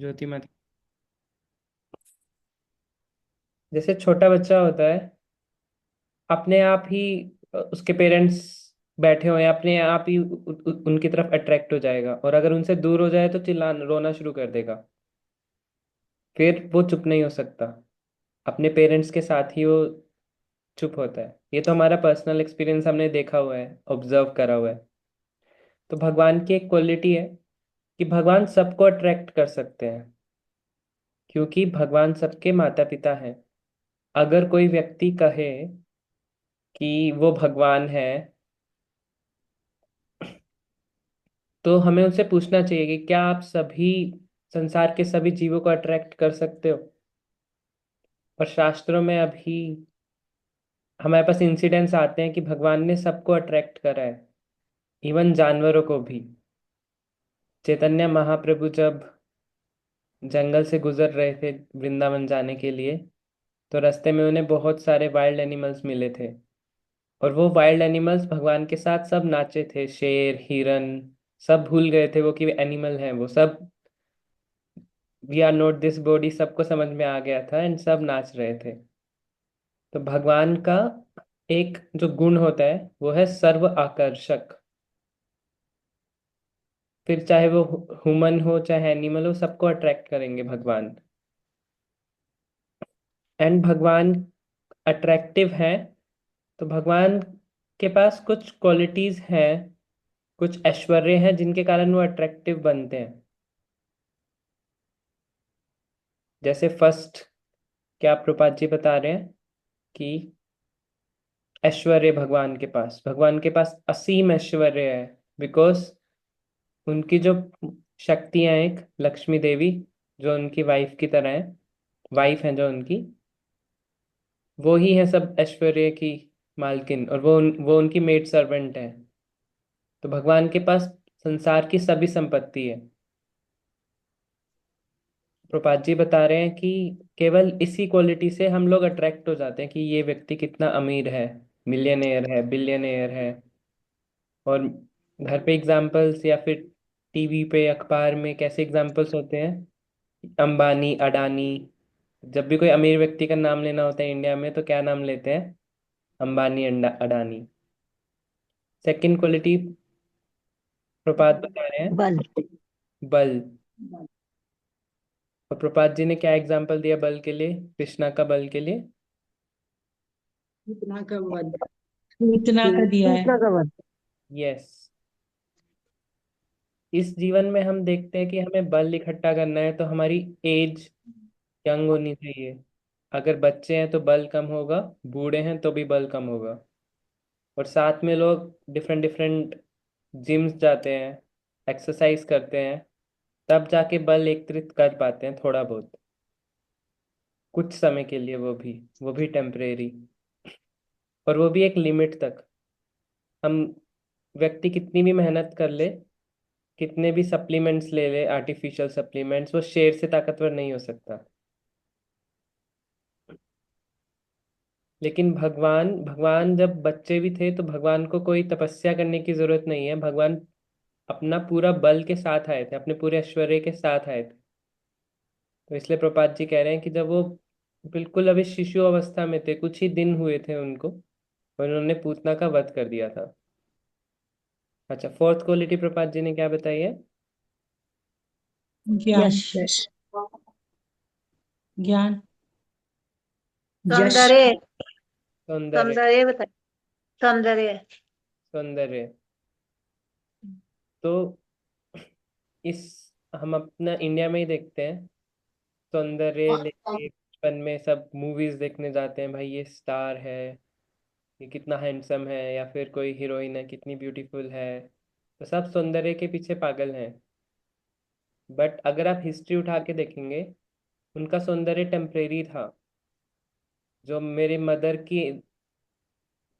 ज्योति मत। जैसे छोटा बच्चा होता है, अपने आप ही उसके पेरेंट्स बैठे हुए हैं, अपने आप ही उनकी तरफ अट्रैक्ट हो जाएगा, और अगर उनसे दूर हो जाए तो चिल्लाना रोना शुरू कर देगा। फिर वो चुप नहीं हो सकता, अपने पेरेंट्स के साथ ही वो चुप होता है। ये तो हमारा पर्सनल एक्सपीरियंस, हमने देखा हुआ है, ऑब्जर्व करा हुआ है। तो भगवान की एक क्वालिटी है कि भगवान सबको अट्रैक्ट कर सकते हैं, क्योंकि भगवान सबके माता पिता हैं। अगर कोई व्यक्ति कहे कि वो भगवान है, तो हमें उनसे पूछना चाहिए कि क्या आप सभी संसार के सभी जीवों को अट्रैक्ट कर सकते हो। और शास्त्रों में अभी हमारे पास इंसिडेंट्स आते हैं कि भगवान ने सबको अट्रैक्ट करा है, इवन जानवरों को भी। चैतन्य महाप्रभु जब जंगल से गुजर रहे थे वृंदावन जाने के लिए, तो रास्ते में उन्हें बहुत सारे वाइल्ड एनिमल्स मिले थे। और वो वाइल्ड एनिमल्स भगवान के साथ सब नाचे थे, शेर, हिरन, सब भूल गए थे वो कि एनिमल हैं वो सब। We are not this body, सबको समझ में आ गया था, एंड सब नाच रहे थे। तो भगवान का एक जो गुण होता है वो है सर्व आकर्षक। फिर चाहे वो ह्यूमन हो चाहे एनिमल हो, सबको अट्रैक्ट करेंगे भगवान। एंड भगवान अट्रैक्टिव है, तो भगवान के पास कुछ क्वालिटीज हैं, कुछ ऐश्वर्य हैं जिनके कारण वो अट्रैक्टिव बनते हैं। जैसे फर्स्ट, क्या प्रभुपाद जी बता रहे हैं कि ऐश्वर्य भगवान के पास असीम ऐश्वर्य है। बिकॉज उनकी जो शक्तियां, एक लक्ष्मी देवी जो उनकी वाइफ की तरह है, वाइफ है जो उनकी, वो ही है सब ऐश्वर्य की मालकिन, और वो उनकी मेड सर्वेंट है। तो भगवान के पास संसार की सभी संपत्ति है। प्रपात जी बता रहे हैं कि केवल इसी क्वालिटी से हम लोग अट्रैक्ट हो जाते हैं कि ये व्यक्ति कितना अमीर है, मिलियनेयर है, बिलियनेयर है। और घर पे एग्जाम्पल्स या फिर टीवी पे अखबार में कैसे एग्जाम्पल्स होते हैं, अंबानी, अडानी। जब भी कोई अमीर व्यक्ति का नाम लेना होता है इंडिया में, तो क्या नाम लेते हैं? अंबानी, अडानी। सेकंड क्वालिटी प्रपात बता रहे हैं, बल। बल। और प्रपात जी ने क्या एग्जाम्पल दिया बल के लिए, कृष्णा का बल के लिए? इतना का बल। इतना का दिया है। इतना का बल। यस। इस जीवन में हम देखते हैं कि हमें बल इकट्ठा करना है, तो हमारी एज यंग होनी चाहिए। अगर बच्चे हैं तो बल कम होगा, बूढ़े हैं तो भी बल कम होगा। और साथ में लोग डिफरेंट डिफरेंट जिम्स जाते हैं, एक्सरसाइज करते हैं, तब जाके बल एकत्रित कर पाते हैं थोड़ा बहुत, कुछ समय के लिए, वो भी टेम्परेरी। और वो भी एक लिमिट तक। हम व्यक्ति कितनी भी मेहनत कर ले, कितने भी सप्लीमेंट्स ले ले, आर्टिफिशियल सप्लीमेंट्स, वो शेर से ताकतवर नहीं हो सकता। लेकिन भगवान भगवान जब बच्चे भी थे, तो भगवान को कोई तपस्या करने की जरूरत नहीं है। भगवान अपना पूरा बल के साथ आए थे, अपने पूरे ऐश्वर्य के साथ आए थे। तो इसलिए प्रपात जी कह रहे हैं कि जब वो बिल्कुल अभी शिशु अवस्था में थे, कुछ ही दिन हुए थे उनको, और उन्होंने पूतना का वध कर दिया था। अच्छा, फोर्थ क्वालिटी प्रपात जी ने क्या बताई है? ज्ञान। यश। ज्ञान। यश। सौंदर्य। सौंदर्य। सौंदर्य बताइए। सौंदर्य। सौंदर्य। तो इस हम अपना इंडिया में ही देखते हैं, सौंदर्य लेके बचपन में सब मूवीज देखने जाते हैं, भाई ये स्टार है, ये कितना हैंडसम है, या फिर कोई हीरोइन है कितनी ब्यूटीफुल है। तो सब सौंदर्य के पीछे पागल हैं। बट अगर आप हिस्ट्री उठा के देखेंगे, उनका सौंदर्य टेम्परेरी था। जो मेरे मदर की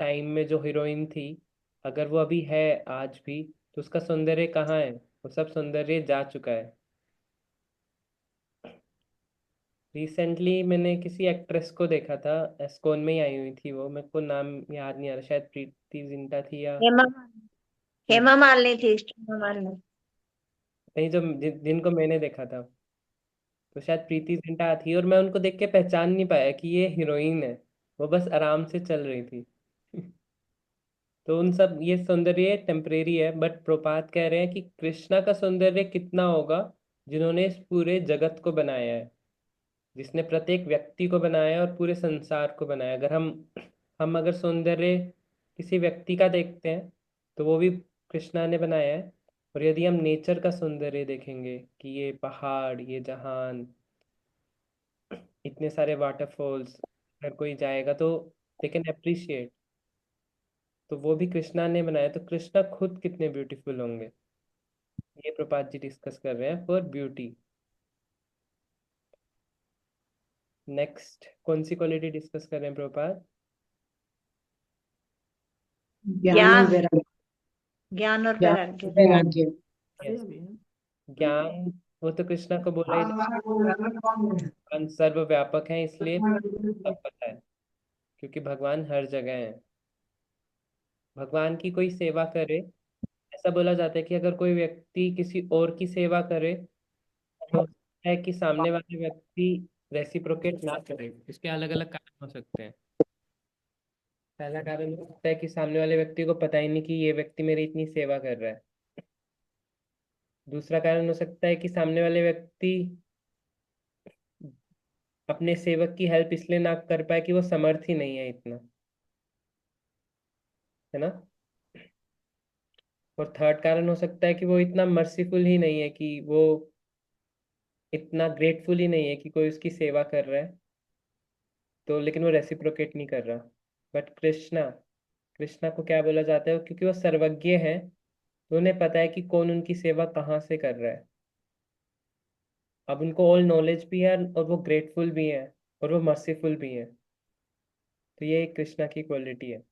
टाइम में जो हीरोइन थी, अगर वो अभी है आज भी, तो उसका सौंदर्य कहाँ है? वो सब सौंदर्य जा चुका है। रिसेंटली मैंने किसी एक्ट्रेस को देखा था, एस्कॉन में ही आई हुई थी वो, मेरे को नाम याद नहीं आ रहा, शायद प्रीति जिंटा थी या हेमा। प्रीति, हेमा मालिनी थी, हेमा मालिनी। नहीं, जो जिनको मैंने देखा था, तो शायद प्रीति जिंटा थी और मैं उनको देख के पहचान नहीं पाया कि ये हीरोइन है। वो बस आराम से चल रही थी। तो उन सब ये सौंदर्य टेम्परेरी है, बट प्रपात कह रहे हैं कि कृष्णा का सौंदर्य कितना होगा, जिन्होंने इस पूरे जगत को बनाया है, जिसने प्रत्येक व्यक्ति को बनाया और पूरे संसार को बनाया। अगर हम अगर सौंदर्य किसी व्यक्ति का देखते हैं तो वो भी कृष्णा ने बनाया है। और यदि हम नेचर का सौंदर्य देखेंगे कि ये पहाड़, ये जहान, इतने सारे वाटरफॉल्स, अगर कोई जाएगा तो दे कैन अप्रिशिएट, तो वो भी कृष्णा ने बनाया। तो कृष्णा खुद कितने ब्यूटीफुल होंगे, ये प्रपात जी डिस्कस कर रहे हैं फॉर ब्यूटी। नेक्स्ट कौन सी क्वालिटी डिस्कस कर रहे हैं प्रपात? ज्ञान और ज्ञान वैराग्य। ज्ञान और ज्ञान वैराग्य। और वैराग्य। यस, ज्ञान। वो तो कृष्णा को बोला ही भगवान सर्वव्यापक है, इसलिए सब पता है, क्योंकि भगवान हर जगह है। भगवान की कोई सेवा करे, ऐसा बोला जाता है कि अगर कोई व्यक्ति किसी और की सेवा करे तो हो सकता है कि सामने वाले व्यक्ति रेसिप्रोकेट ना करे। इसके अलग अलग कारण हो सकते हैं। पहला कारण हो सकता है कि सामने वाले व्यक्ति को पता ही नहीं कि ये व्यक्ति मेरी इतनी सेवा कर रहा है। दूसरा कारण हो सकता है कि सामने वाले व्यक्ति अपने सेवक की हेल्प इसलिए ना कर पाए कि वो समर्थ ही नहीं है इतना, है ना। और थर्ड कारण हो सकता है कि वो इतना मर्सीफुल ही नहीं है, कि वो इतना ग्रेटफुल ही नहीं है कि कोई उसकी सेवा कर रहा है तो, लेकिन वो रेसिप्रोकेट नहीं कर रहा। बट कृष्णा, कृष्णा को क्या बोला जाता है, क्योंकि वो सर्वज्ञ है तो उन्हें पता है कि कौन उनकी सेवा कहाँ से कर रहा है। अब उनको ऑल नॉलेज भी है और वो ग्रेटफुल भी है और वो मर्सीफुल भी है। तो ये एक कृष्णा की क्वालिटी है,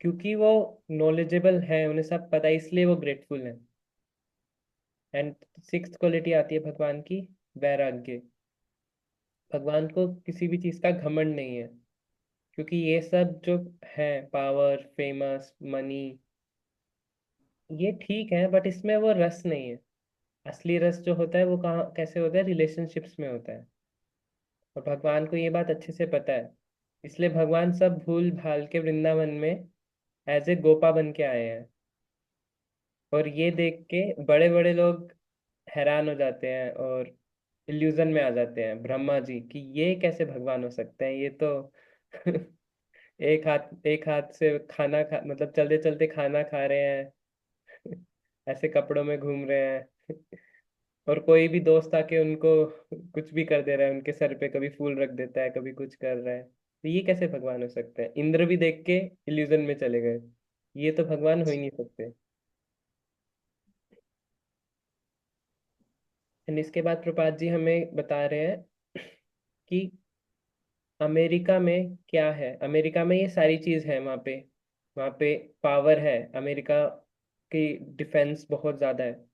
क्योंकि वो नॉलेजेबल है, उन्हें सब पता है, इसलिए वो ग्रेटफुल है। एंड सिक्स्थ क्वालिटी आती है भगवान की, वैराग्य। भगवान को किसी भी चीज़ का घमंड नहीं है, क्योंकि ये सब जो है, पावर, फेमस, मनी, ये ठीक है, बट इसमें वो रस नहीं है। असली रस जो होता है वो कहाँ कैसे होता है, रिलेशनशिप्स में होता है। और भगवान को ये बात अच्छे से पता है, इसलिए भगवान सब भूल भाल के वृंदावन में एज ए गोपा बन के आए हैं। और ये देख के बड़े बड़े लोग हैरान हो जाते हैं और इल्यूजन में आ जाते हैं, ब्रह्मा जी, कि ये कैसे भगवान हो सकते हैं, ये तो एक हाथ से खाना खा, मतलब चलते चलते खाना खा रहे हैं, ऐसे कपड़ों में घूम रहे हैं, और कोई भी दोस्त आके उनको कुछ भी कर दे रहा है, उनके सर पे कभी फूल रख देता है, कभी कुछ कर रहा है। तो ये कैसे भगवान हो सकते हैं? इंद्र भी देख के इल्यूजन में चले गए, ये तो भगवान हो ही नहीं सकते। एंड इसके बाद प्रपात जी हमें बता रहे हैं कि अमेरिका में क्या है। अमेरिका में ये सारी चीज़ है, वहाँ पे पावर है, अमेरिका की डिफेंस बहुत ज़्यादा है,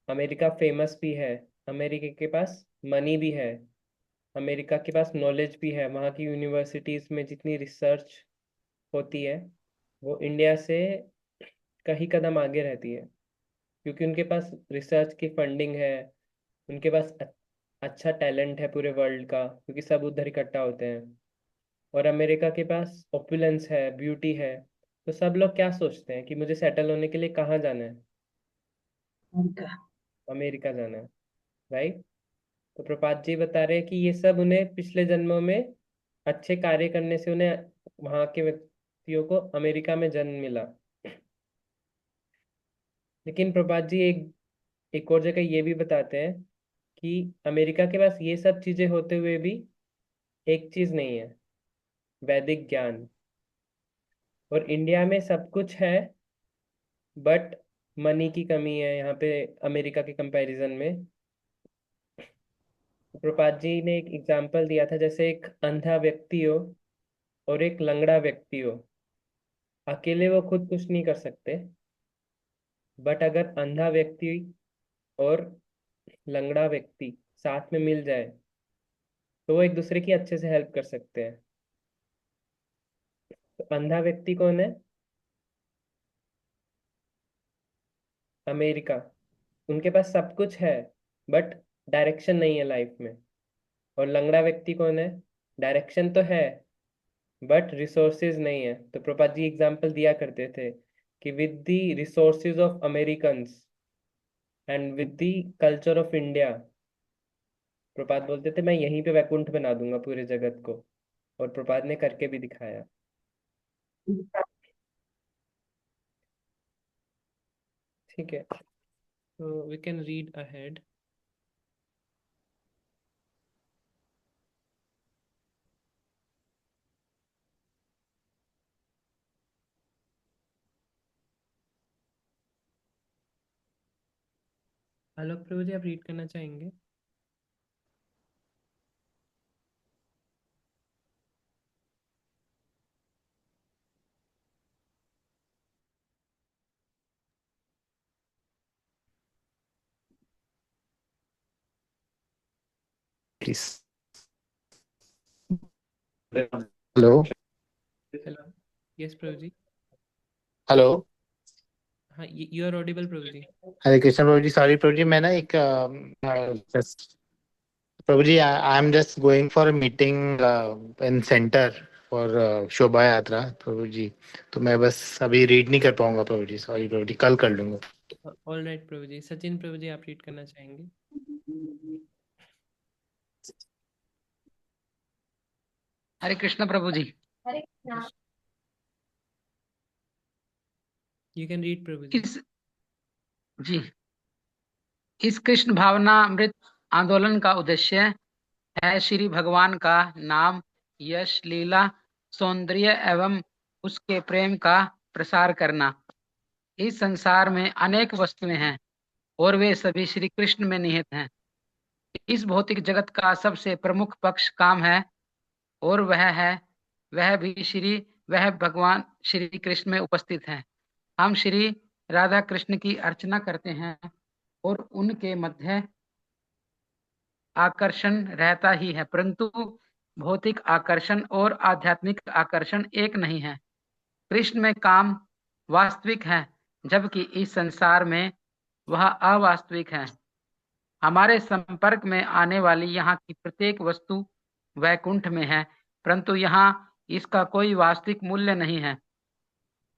अमेरिका फेमस भी है, अमेरिका के पास मनी भी है, अमेरिका के पास नॉलेज भी है। वहाँ की यूनिवर्सिटीज़ में जितनी रिसर्च होती है वो इंडिया से कहीं कदम आगे रहती है, क्योंकि उनके पास रिसर्च की फंडिंग है, उनके पास अच्छा टैलेंट है पूरे वर्ल्ड का, क्योंकि सब उधर इकट्ठा होते हैं। और अमेरिका के पास ओपुलेंस है, ब्यूटी है। तो सब लोग क्या सोचते हैं कि मुझे सेटल होने के लिए कहाँ जाना है? उनका अमेरिका जाना है, राइट। तो प्रपात जी बता रहे हैं कि ये सब उन्हें पिछले जन्मों में अच्छे कार्य करने से उन्हें वहाँ के व्यक्तियों को अमेरिका में जन्म मिला। लेकिन प्रपात जी एक और जगह ये भी बताते हैं कि अमेरिका के पास ये सब चीजें होते हुए भी एक चीज नहीं है, वैदिक ज्ञान। और इंडिया में सब कुछ है, बट मनी की कमी है यहाँ पे अमेरिका के कंपैरिजन में। प्रपात जी ने एक एग्जाम्पल दिया था, जैसे एक अंधा व्यक्ति हो और एक लंगड़ा व्यक्ति हो, अकेले वो खुद कुछ नहीं कर सकते, बट अगर अंधा व्यक्ति और लंगड़ा व्यक्ति साथ में मिल जाए तो वो एक दूसरे की अच्छे से हेल्प कर सकते हैं। तो अंधा व्यक्ति कौन है? अमेरिका। उनके पास सब कुछ है, बट डायरेक्शन नहीं है लाइफ में। और लंगड़ा व्यक्ति कौन है? डायरेक्शन तो है बट रिसोर्सेज नहीं है। तो प्रभात जी एग्जाम्पल दिया करते थे कि with the resources of Americans and with the culture of India, Prabhat बोलते थे मैं यहीं पे वैकुंठ बना दूंगा पूरे जगत को। और प्रभात ने करके भी दिखाया। ठीक है, तो we can read ahead. Hello Prabhu ji, आप रीड करना चाहेंगे? Please. Hello. Hello. Yes Prabhu ji. Hello. हाँ, you are audible Prabhu ji. Hare Krishna Prabhu ji, sorry Prabhu ji, मैं ना एक Prabhu ji, I am just going for meeting in centre for शोभा यात्रा प्रभु जी। तो मैं बस अभी रीड नहीं कर पाऊंगा प्रभु जी, सॉरी प्रभु जी, कल कर लूंगा। ऑल राइट प्रभु जी। सचिन प्रभु जी, आप रीड करना चाहेंगे? हरे कृष्ण प्रभु जी। यू कैन रीड प्रभु जी। इस जी इस कृष्ण भावनामृत आंदोलन का उद्देश्य है श्री भगवान का नाम, यश, लीला, सौंदर्य एवं उसके प्रेम का प्रसार करना। इस संसार में अनेक वस्तुएं हैं और वे सभी श्री कृष्ण में निहित हैं। इस भौतिक जगत का सबसे प्रमुख पक्ष काम है और वह भगवान श्री कृष्ण में उपस्थित है। हम श्री राधा कृष्ण की अर्चना करते हैं और उनके मध्य आकर्षण रहता ही है, परंतु भौतिक आकर्षण और आध्यात्मिक आकर्षण एक नहीं है। कृष्ण में काम वास्तविक है, जबकि इस संसार में वह अवास्तविक है। हमारे संपर्क में आने वाली यहाँ की प्रत्येक वस्तु वैकुंठ में है, परंतु यहाँ इसका कोई वास्तविक मूल्य नहीं है।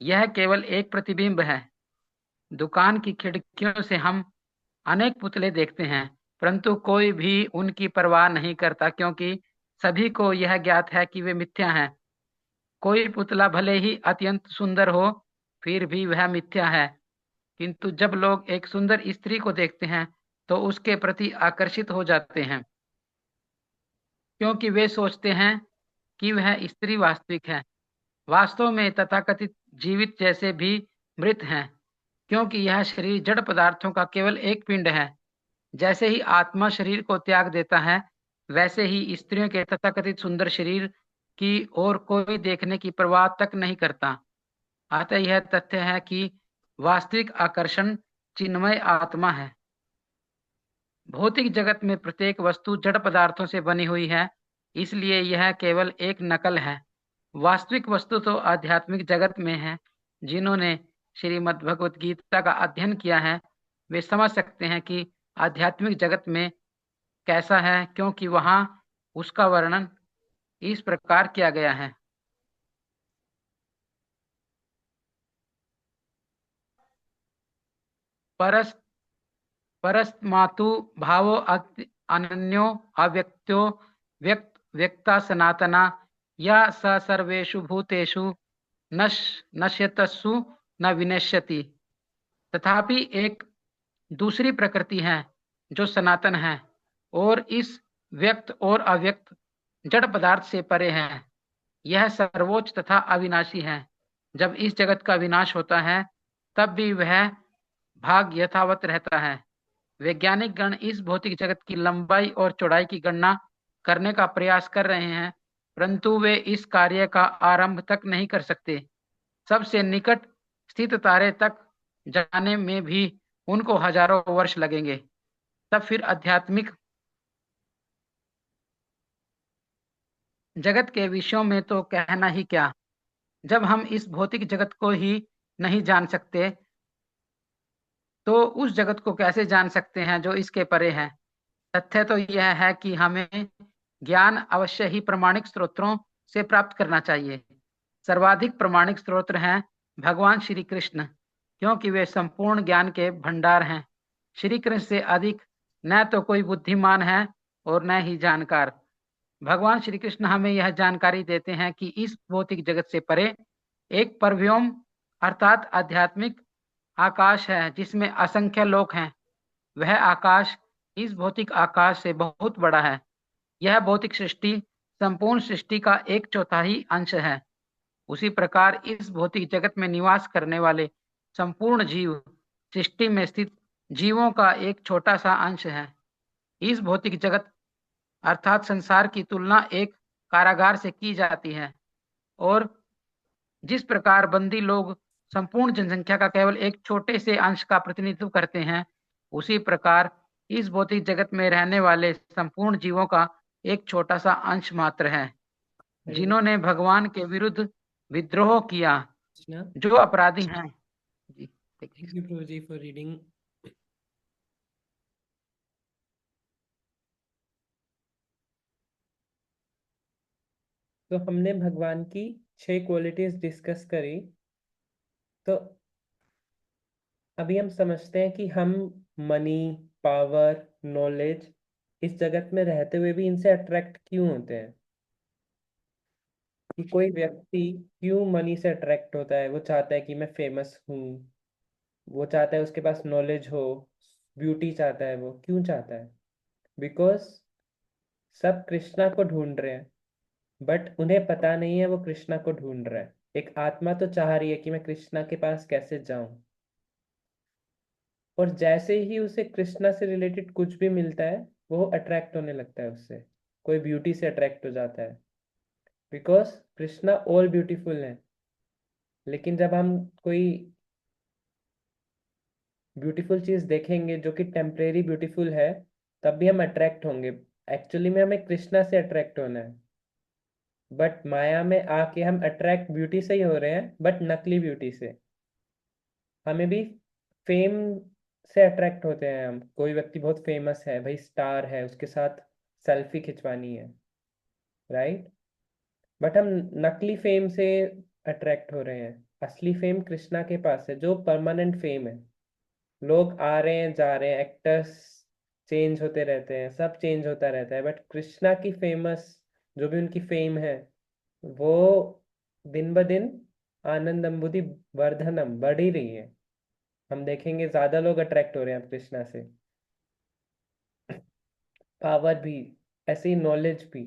यह केवल एक प्रतिबिंब है। दुकान की खिड़कियों से हम अनेक पुतले देखते हैं, परंतु कोई भी उनकी परवाह नहीं करता, क्योंकि सभी को यह ज्ञात है कि वे मिथ्या हैं। कोई पुतला भले ही अत्यंत सुंदर हो, फिर भी वह मिथ्या है। किंतु जब लोग एक सुंदर स्त्री को देखते हैं तो उसके प्रति आकर्षित हो जाते हैं, क्योंकि वे सोचते हैं कि वह स्त्री वास्तविक है। वास्तव में तथाकथित जीवित जैसे भी मृत हैं, क्योंकि यह शरीर जड़ पदार्थों का केवल एक पिंड है। जैसे ही आत्मा शरीर को त्याग देता है, वैसे ही स्त्रियों के तथाकथित सुंदर शरीर की और कोई देखने की परवाह तक नहीं करता। अतः यह तथ्य है कि वास्तविक आकर्षण चिन्मय आत्मा है। भौतिक जगत में प्रत्येक वस्तु जड़ पदार्थों से बनी हुई है, इसलिए यह केवल एक नकल है। वास्तविक वस्तु तो आध्यात्मिक जगत में है। जिन्होंने श्रीमद् भगवत गीता का अध्ययन किया है, वे समझ सकते हैं कि आध्यात्मिक जगत में कैसा है, क्योंकि वहां उसका वर्णन इस प्रकार किया गया है। परस परस्मातु भावो अनन्यो अव्यक्तो व्यक्ता सनातना या स सर्वेषु भूतेषु नश्यतस्सु न विनश्यति। तथापि एक दूसरी प्रकृति है जो सनातन है और इस व्यक्त और अव्यक्त जड़ पदार्थ से परे है। यह सर्वोच्च तथा अविनाशी है। जब इस जगत का विनाश होता है, तब भी वह भाग यथावत रहता है। वैज्ञानिक गण इस भौतिक जगत की लंबाई और चौड़ाई की गणना करने का प्रयास कर रहे हैं, परंतु वे इस कार्य का आरंभ तक नहीं कर सकते। सबसे निकट स्थित तारे तक जाने में भी उनको हजारों वर्ष लगेंगे। तब फिर आध्यात्मिक जगत के विषयों में तो कहना ही क्या। जब हम इस भौतिक जगत को ही नहीं जान सकते, तो उस जगत को कैसे जान सकते हैं जो इसके परे है। तथ्य तो यह है कि हमें ज्ञान अवश्य ही प्रामाणिक स्रोतों से प्राप्त करना चाहिए। सर्वाधिक प्रामाणिक स्रोत हैं भगवान श्री कृष्ण, क्योंकि वे संपूर्ण ज्ञान के भंडार हैं। श्री कृष्ण से अधिक न तो कोई बुद्धिमान है और न ही जानकार। भगवान श्री कृष्ण हमें यह जानकारी देते हैं कि इस भौतिक जगत से परे एक परव्योम अर्थात आध्यात्मिक आकाश है जिसमें असंख्य लोक हैं। वह आकाश इस भौतिक आकाश से बहुत बड़ा है। यह भौतिक सृष्टि संपूर्ण सृष्टि का 1/4 अंश है। उसी प्रकार इस भौतिक जगत में निवास करने वाले संपूर्ण जीव सृष्टि में स्थित जीवों का एक छोटा सा अंश है। इस भौतिक जगत अर्थात संसार की तुलना एक कारागार से की जाती है, और जिस प्रकार बंदी लोग संपूर्ण जनसंख्या का केवल एक छोटे से अंश का प्रतिनिधित्व करते हैं, उसी प्रकार इस भौतिक जगत में रहने वाले संपूर्ण जीवों का एक छोटा सा अंश मात्र है। जिन्होंने भगवान के विरुद्ध विद्रोह किया, कृष्णा, जो अपराधी हैं। जी, thank you Prabhu ji for reading. तो हमने भगवान की 6 क्वालिटीज डिस्कस करी। तो अभी हम समझते हैं कि हम मनी, पावर, नॉलेज इस जगत में रहते हुए भी इनसे अट्रैक्ट क्यों होते हैं। कि कोई व्यक्ति क्यों मनी से अट्रैक्ट होता है। वो चाहता है कि मैं फेमस हूँ, वो चाहता है उसके पास नॉलेज हो, ब्यूटी चाहता है। वो क्यों चाहता है? बिकॉज सब कृष्णा को ढूंढ रहे हैं, बट उन्हें पता नहीं है वो कृष्णा को ढूंढ रहा है। एक आत्मा तो चाह रही है कि मैं कृष्णा के पास कैसे जाऊं, और जैसे ही उसे कृष्णा से रिलेटेड कुछ भी मिलता है वो अट्रैक्ट होने लगता है उससे। कोई ब्यूटी से अट्रैक्ट हो जाता है, बिकॉज कृष्णा ऑल ब्यूटीफुल है। लेकिन जब हम कोई ब्यूटीफुल चीज देखेंगे जो कि टेम्परेरी ब्यूटीफुल है, तब भी हम अट्रैक्ट होंगे। एक्चुअली में हमें कृष्णा से अट्रैक्ट होना है, बट माया में आके हम अट्रैक्ट ब्यूटी से ही हो रहे हैं, बट नकली ब्यूटी से। हमें भी फेम से अट्रैक्ट होते हैं हम। कोई व्यक्ति बहुत फेमस है, भाई स्टार है, उसके साथ सेल्फी खिंचवानी है, राइट। बट हम नकली फेम से अट्रैक्ट हो रहे हैं। असली फेम कृष्णा के पास है, जो परमानेंट फेम है। लोग आ रहे हैं जा रहे हैं, एक्टर्स चेंज होते रहते हैं, सब चेंज होता रहता है, बट कृष्णा की फेमस जो भी उनकी फेम है वो दिन ब दिन आनंद अम्बुधि वर्धनम बढ़ ही रही है। हम देखेंगे ज्यादा लोग अट्रैक्ट हो रहे हैं अब कृष्णा से। पावर भी, ऐसे ही नॉलेज भी।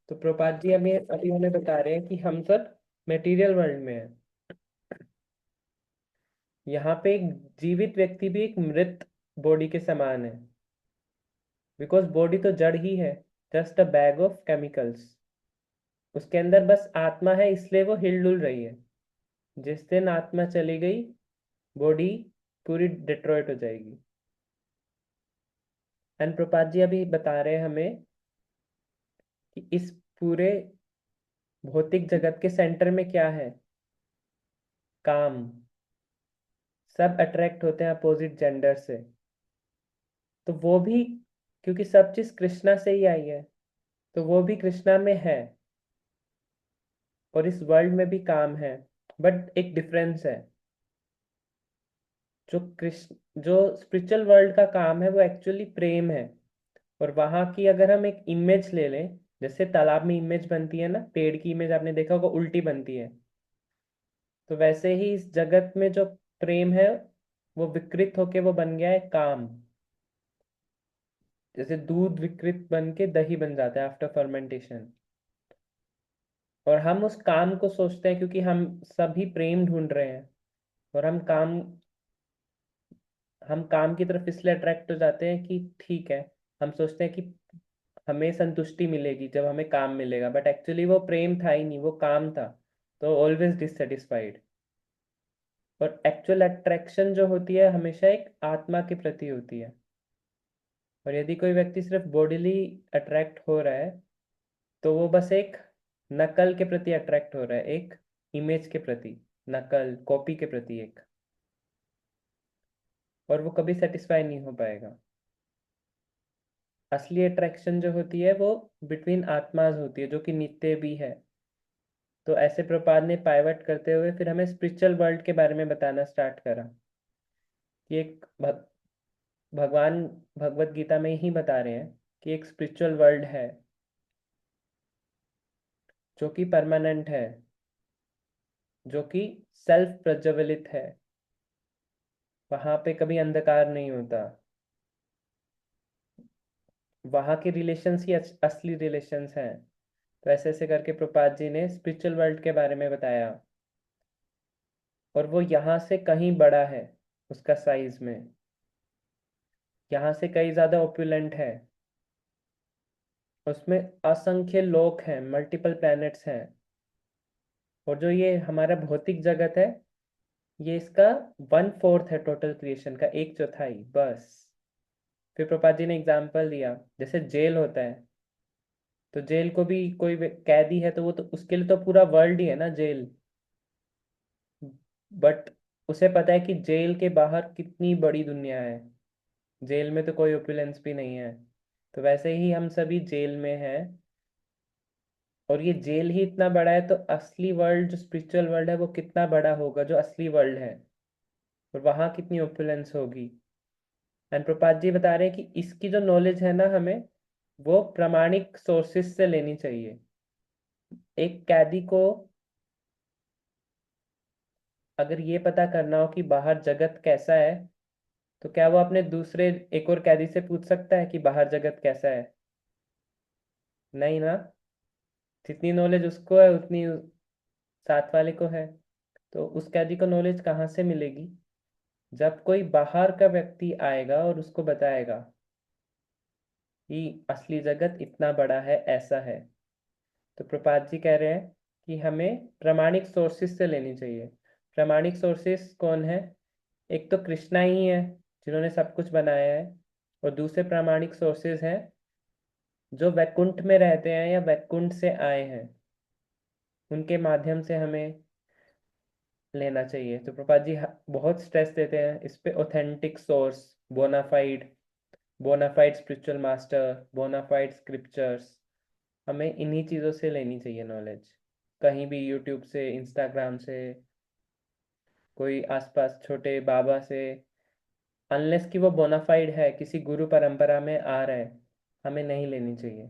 तो प्रभुपाद जी हमें अभी हमें बता रहे हैं कि हम सब मटेरियल वर्ल्ड में हैं। यहाँ पे एक जीवित व्यक्ति भी एक मृत बॉडी के समान है, बिकॉज बॉडी तो जड़ ही है, just a bag of chemicals. उसके अंदर बस आत्मा है, इसलिए वो हिल डुल रही है। जिस दिन आत्मा चली गई, बॉडी पूरी डिट्रॉयट हो जाएगी। एंड प्रपात जी अभी बता रहे हैं हमें कि इस पूरे भौतिक जगत के सेंटर में क्या है? काम। सब अट्रैक्ट होते हैं अपोजिट जेंडर से। तो वो भी, क्योंकि सब चीज कृष्णा से ही आई है, तो वो भी कृष्णा में है। और इस वर्ल्ड में भी काम है, बट एक डिफरेंस है। जो स्पिरिचुअल वर्ल्ड का काम है वो एक्चुअली प्रेम है। और वहां की अगर हम एक इमेज ले लें, जैसे तालाब में इमेज बनती है ना, पेड़ की इमेज आपने देखा होगा उल्टी बनती है, तो वैसे ही इस जगत में जो प्रेम है वो विकृत होके वो बन गया है काम। जैसे दूध विकृत बन के दही बन जाता है आफ्टर फर्मेंटेशन। और हम उस काम को सोचते हैं क्योंकि हम सभी प्रेम ढूंढ रहे हैं। और हम काम की तरफ इसलिए अट्रैक्ट हो जाते हैं कि ठीक है, हम सोचते हैं कि हमें संतुष्टि मिलेगी जब हमें काम मिलेगा, बट एक्चुअली वो प्रेम था ही नहीं, वो काम था। तो ऑलवेज डिससेटिस्फाइड। और एक्चुअल अट्रैक्शन जो होती है हमेशा एक आत्मा के प्रति होती है। और यदि कोई व्यक्ति सिर्फ बॉडीली अट्रैक्ट हो रहा है, तो वो बस एक नकल के प्रति अट्रैक्ट हो रहा है, एक इमेज के प्रति, नकल कॉपी के प्रति एक। और वो कभी सेटिस्फाई नहीं हो पाएगा। असली अट्रैक्शन जो होती है वो बिटवीन आत्माज होती है, जो कि नित्य भी है। तो ऐसे प्रपात ने पाइवट करते हुए फिर हमें स्पिरिचुअल वर्ल्ड के बारे में बताना स्टार्ट करा कि भगवान भगवत गीता में ही बता रहे हैं कि एक स्पिरिचुअल वर्ल्ड है जो कि परमानेंट है, जो कि सेल्फ प्रज्वलित है। वहां पे कभी अंधकार नहीं होता। वहां के रिलेशंस ही असली रिलेशंस हैं। तो ऐसे ऐसे करके प्रपात जी ने स्पिरिचुअल वर्ल्ड के बारे में बताया, और वो यहाँ से कहीं बड़ा है उसका साइज में, यहाँ से कई ज्यादा ओपुलेंट है। उसमें असंख्य लोक हैं, मल्टीपल प्लैनेट्स हैं। और जो ये हमारा भौतिक जगत है, ये इसका 1/4 है टोटल क्रिएशन का, 1/4 बस। फिर प्रपात जी ने एग्जाम्पल दिया, जैसे जेल होता है, तो जेल को भी कोई कैदी है तो वो तो उसके लिए तो पूरा वर्ल्ड ही है ना जेल। बट उसे पता है कि जेल के बाहर कितनी बड़ी दुनिया है, जेल में तो कोई ओपुलेंस भी नहीं है। तो वैसे ही हम सभी जेल में हैं, और ये जेल ही इतना बड़ा है, तो असली वर्ल्ड जो स्पिरिचुअल वर्ल्ड है वो कितना बड़ा होगा, जो असली वर्ल्ड है, और वहाँ कितनी ओपुलेंस होगी। एंड प्रपात जी बता रहे हैं कि इसकी जो नॉलेज है ना, हमें वो प्रामाणिक सोर्सेस से लेनी चाहिए। एक कैदी को अगर ये पता करना हो कि बाहर जगत कैसा है, तो क्या वो अपने दूसरे एक और कैदी से पूछ सकता है कि बाहर जगत कैसा है? नहीं ना। जितनी नॉलेज उसको है उतनी साथ वाले को है। तो उस कैदी को नॉलेज कहाँ से मिलेगी? जब कोई बाहर का व्यक्ति आएगा और उसको बताएगा कि असली जगत इतना बड़ा है, ऐसा है। तो प्रपात जी कह रहे हैं कि हमें प्रामाणिक सोर्सेस से लेनी चाहिए। प्रामाणिक सोर्सेस कौन है? एक तो कृष्णा ही है जिन्होंने सब कुछ बनाया है, और दूसरे प्रामाणिक सोर्सेस हैं जो वैकुंठ में रहते हैं या वैकुंठ से आए हैं, उनके माध्यम से हमें लेना चाहिए। तो प्रपात जी बहुत स्ट्रेस देते हैं इस पे, authentic source, bona fide bona fide spiritual master, bona fide scriptures. हमें इन्हीं चीज़ों से लेनी चाहिए नॉलेज, कहीं भी यूट्यूब से, इंस्टाग्राम से, कोई आसपास छोटे बाबा से, अनलेस कि वो बोनाफाइड है, किसी गुरु परंपरा में आ रहा है, हमें नहीं लेनी चाहिए।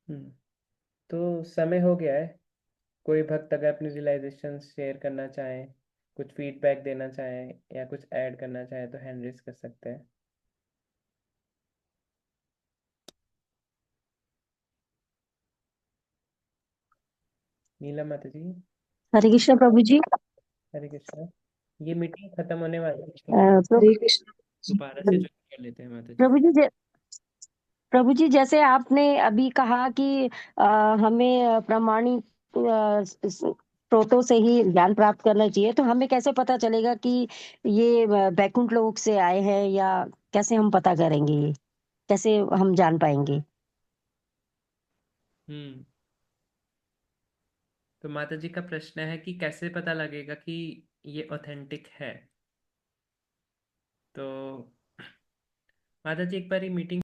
हम्म, तो समय हो गया है। कोई भक्त अगर अपनी रियलाइजेशन शेयर करना चाहे, कुछ फीडबैक देना चाहे, या कुछ ऐड करना चाहे, तो हैंड रेस कर सकते हैं। नीलम माता जी। हरे कृष्ण प्रभु जी। हरे कृष्णा। ये मीटिंग खत्म होने वाली है, तो हम हरे कृष्ण जी। दोबारा से ज्वाइन कर लेते हैं माता जी। प्रभु जी प्रभु जी, जैसे आपने अभी कहा कि हमें प्रमाणिक स्रोतों से ही ज्ञान प्राप्त करना चाहिए, तो हमें कैसे पता चलेगा कि ये बैकुंठ लोक से आए हैं, या कैसे हम पता करेंगे, ये कैसे हम जान पाएंगे? हम्म तो माता जी का प्रश्न है कि कैसे पता लगेगा कि ये ऑथेंटिक है। तो माता जी एक बार मीटिंग